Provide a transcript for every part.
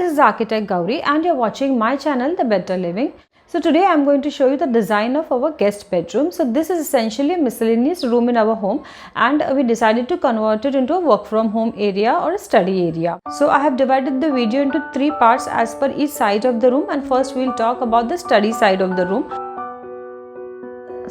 this is Architect Gauri and you're watching my channel The Better Living. So today I'm going to show you the design of our guest bedroom. So this is essentially a miscellaneous room in our home, and we decided to convert it into a work from home area or a study area. So I have divided the video into 3 parts as per each side of the room, and first we'll talk about the study side of the room.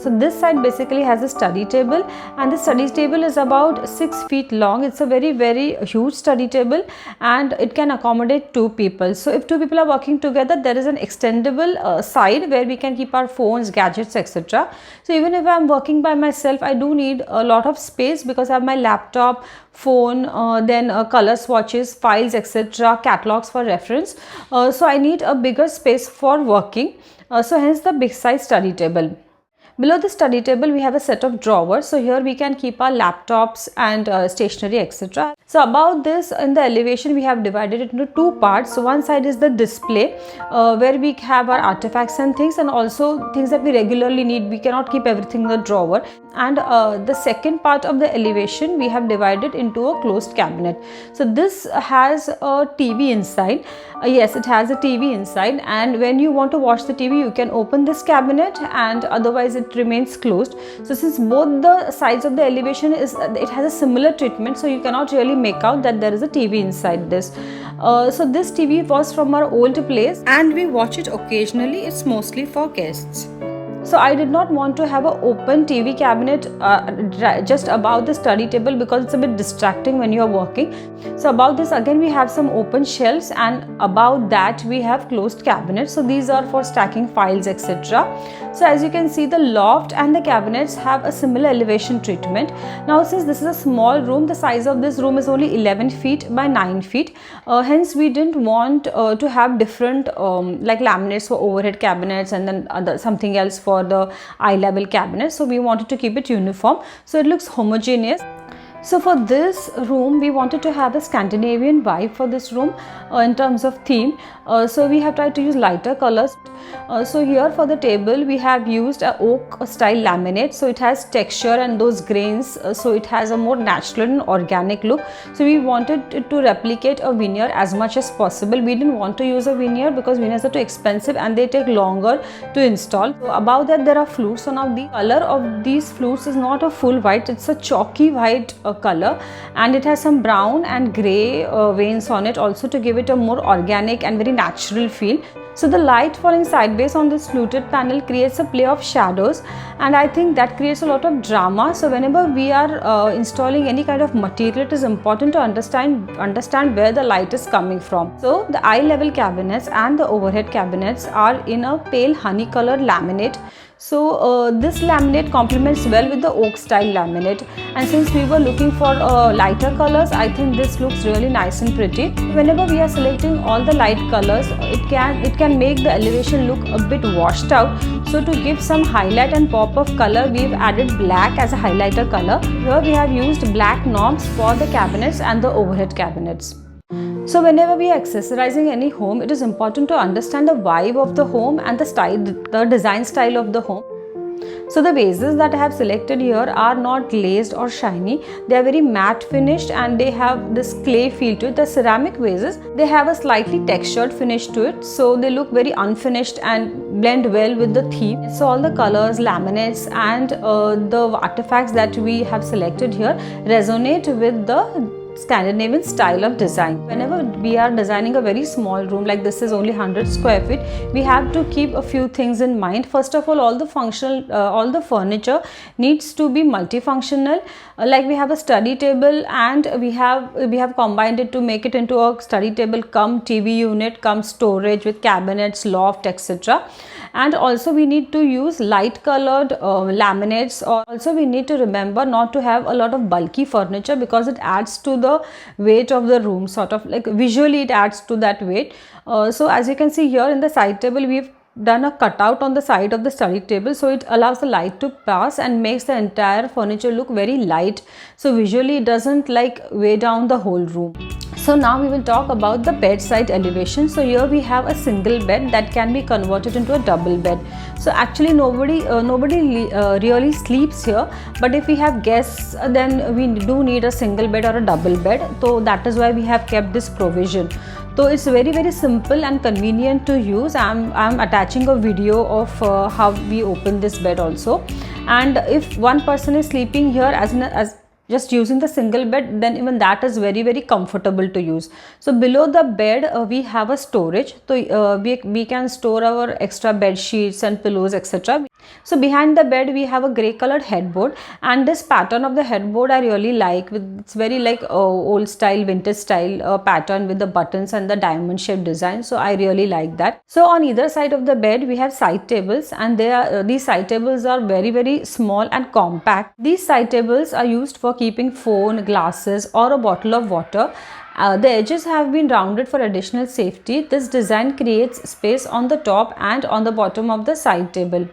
So this side basically has a study table, and the study table is about 6 feet long. It's a very huge study table and it can accommodate 2 people. So if 2 people are working together, there is an extendable side where we can keep our phones, gadgets, etc. So even if I'm working by myself, I do need a lot of space because I have my laptop, phone, then color swatches, files, etc., catalogs for reference. So I need a bigger space for working. So hence the big size study table. Below the study table, we have a set of drawers. So here we can keep our laptops and stationery, etc. So about this, in the elevation, we have divided it into 2 parts. So one side is the display, where we have our artifacts and things, and also things that we regularly need. We cannot keep everything in the drawer. And the second part of the elevation, we have divided into a closed cabinet. So this has a TV inside. Yes, it has a TV inside, and when you want to watch the TV, you can open this cabinet, and otherwise it remains closed. So since both the sides of the elevation it has a similar treatment, so you cannot really make out that there is a TV inside this. So this TV was from our old place and we watch it occasionally. It's mostly for guests. So I did not want to have an open TV cabinet just above the study table because it's a bit distracting when you are working. So above this again we have some open shelves, and above that we have closed cabinets. So these are for stacking files, etc. So as you can see, the loft and the cabinets have a similar elevation treatment. Now since this is a small room, the size of this room is only 11 feet by 9 feet. Hence we didn't want to have different like laminates for overhead cabinets and then something else for the eye level cabinet. So we wanted to keep it uniform so it looks homogeneous. So for this room, we wanted to have a Scandinavian vibe for this room in terms of theme. So we have tried to use lighter colors. So here for the table, we have used a oak style laminate. So it has texture and those grains. So it has a more natural and organic look. So we wanted it to replicate a veneer as much as possible. We didn't want to use a veneer because veneers are too expensive and they take longer to install. So above that there are flutes. So now the color of these flutes is not a full white. It's a chalky white color, and it has some brown and grey veins on it also to give it a more organic and very natural feel. So the light falling sideways on this fluted panel creates a play of shadows, and I think that creates a lot of drama. So whenever we are installing any kind of material, it is important to understand where the light is coming from. So the eye level cabinets and the overhead cabinets are in a pale honey colored laminate. So this laminate complements well with the oak style laminate, and since we were looking for lighter colors, I think this looks really nice and pretty. Whenever we are selecting all the light colors, it can make the elevation look a bit washed out. So to give some highlight and pop of color, we've added black as a highlighter color. Here we have used black knobs for the cabinets and the overhead cabinets. So whenever we are accessorizing any home, it is important to understand the vibe of the home and the design style of the home. So the vases that I have selected here are not glazed or shiny. They are very matte finished and they have this clay feel to it. The ceramic vases, they have a slightly textured finish to it. So they look very unfinished and blend well with the theme. So all the colors, laminates and the artifacts that we have selected here resonate with the Scandinavian style of design. Whenever we are designing a very small room, like this is only 100 square feet, we have to keep a few things in mind. First of all the furniture needs to be multifunctional. Like we have a study table, and we have combined it to make it into a study table cum TV unit cum storage with cabinets, loft, etc. And also we need to use light colored laminates. Also we need to remember not to have a lot of bulky furniture because it adds to the weight of the room, sort of like visually it adds to that weight. So as you can see here in the side table, we've done a cutout on the side of the study table, so it allows the light to pass and makes the entire furniture look very light. So visually it doesn't like weigh down the whole room. So now we will talk about the bedside elevation. So here we have a single bed that can be converted into a double bed. So actually nobody really sleeps here, but if we have guests, then we do need a single bed or a double bed. So that is why we have kept this provision. So it's very simple and convenient to use. I'm attaching a video of how we open this bed also. And if one person is sleeping here as just using the single bed, then even that is very comfortable to use. So below the bed we have a storage, so we can store our extra bed sheets and pillows, etc. So behind the bed we have a grey colored headboard, and this pattern of the headboard I really like. It's very like old style, vintage style pattern with the buttons and the diamond shaped design, so I really like that. So on either side of the bed we have side tables, and these side tables are very small and compact. These side tables are used for keeping phone, glasses or a bottle of water. The edges have been rounded for additional safety. This design creates space on the top and on the bottom of the side table.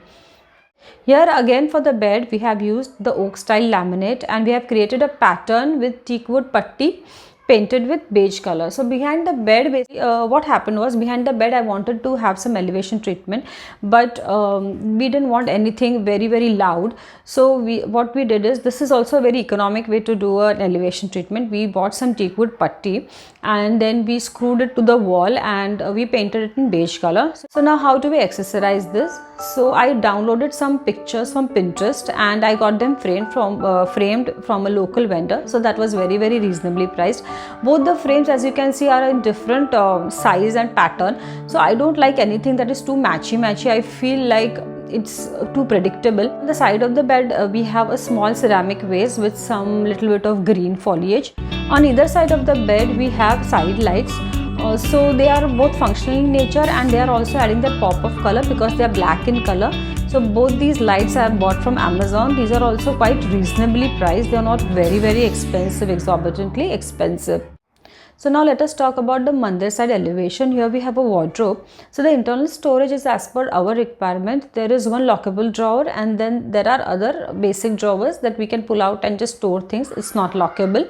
Here again for the bed we have used the oak style laminate, and we have created a pattern with teakwood putty painted with beige color. So behind the bed, what happened was, behind the bed I wanted to have some elevation treatment, but we didn't want anything very loud. So what we did is, this is also a very economic way to do an elevation treatment. We bought some teakwood putty and then we screwed it to the wall, and we painted it in beige color. So now how do we accessorize this? So I downloaded some pictures from Pinterest and I got them framed from a local vendor. So that was very reasonably priced. Both the frames, as you can see, are in different size and pattern. So I don't like anything that is too matchy. I feel like it's too predictable. On the side of the bed we have a small ceramic vase with some little bit of green foliage. On either side of the bed we have side lights. So they are both functional in nature, and they are also adding that pop of color because they are black in color. So both these lights I have bought from Amazon. These are also quite reasonably priced. They are not very expensive, exorbitantly expensive. So now let us talk about the mandir side elevation. Here we have a wardrobe. So the internal storage is as per our requirement. There is one lockable drawer, and then there are other basic drawers that we can pull out and just store things. It's not lockable.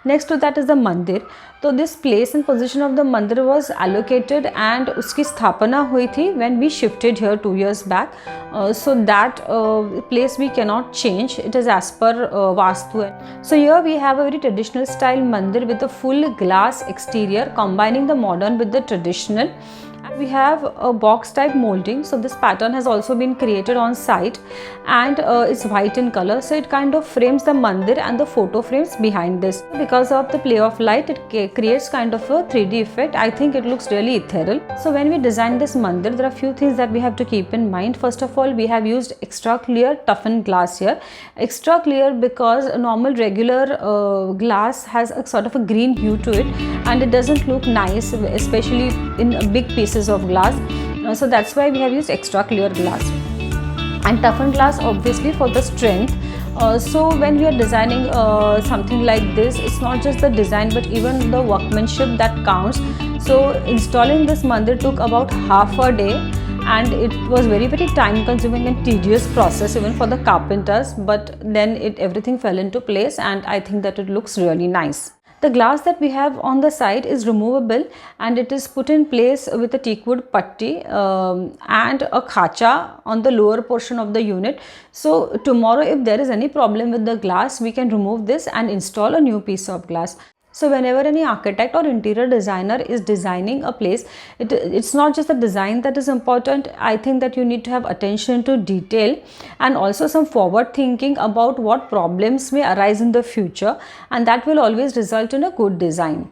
Next to that is the mandir. So this place and position of the mandir was allocated and uski sthapana hui thi when we shifted here 2 years back. So that place we cannot change. It is as per Vastu. So here we have a very traditional style mandir with a full glass exterior combining the modern with the traditional. We have a box type molding, so this pattern has also been created on site, and it's white in color, so it kind of frames the mandir and the photo frames behind this. Because of the play of light, it creates kind of a 3D effect. I think it looks really ethereal. So when we design this mandir, there are a few things that we have to keep in mind. First of all, we have used extra clear toughened glass here. Extra clear because a normal regular glass has a sort of a green hue to it, and it doesn't look nice, especially in big pieces of glass. So that's why we have used extra clear glass, and toughened glass obviously for the strength. So when we are designing something like this, it's not just the design but even the workmanship that counts. So installing this mandir took about half a day, and it was very time consuming and tedious process even for the carpenters, but then everything fell into place, and I think that it looks really nice. The glass that we have on the side is removable, and it is put in place with a teakwood putty and a khacha on the lower portion of the unit. So tomorrow if there is any problem with the glass, we can remove this and install a new piece of glass. So whenever any architect or interior designer is designing a place, it's not just the design that is important. I think that you need to have attention to detail and also some forward thinking about what problems may arise in the future, and that will always result in a good design.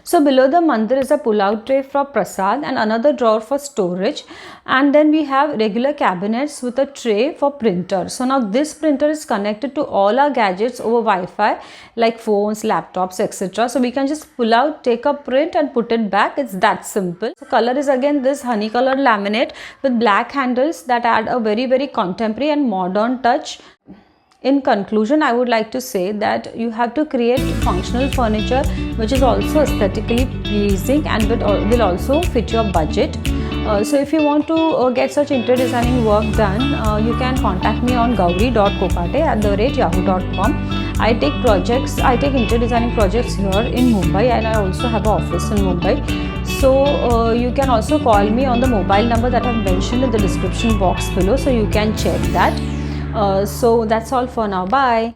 So below the mandir is a pull-out tray for prasad and another drawer for storage, and then we have regular cabinets with a tray for printer. So now this printer is connected to all our gadgets over Wi-Fi like phones, laptops, etc. So we can just pull out, take a print and put it back. It's that simple. So color is again this honey colored laminate with black handles that add a very contemporary and modern touch. In conclusion, I would like to say that you have to create functional furniture which is also aesthetically pleasing and will also fit your budget. So if you want to get such interior designing work done, you can contact me on gauri.kokate@yahoo.com. I take interior designing projects here in Mumbai, and I also have an office in Mumbai. So you can also call me on the mobile number that I have mentioned in the description box below, so you can check that. So that's all for now. Bye.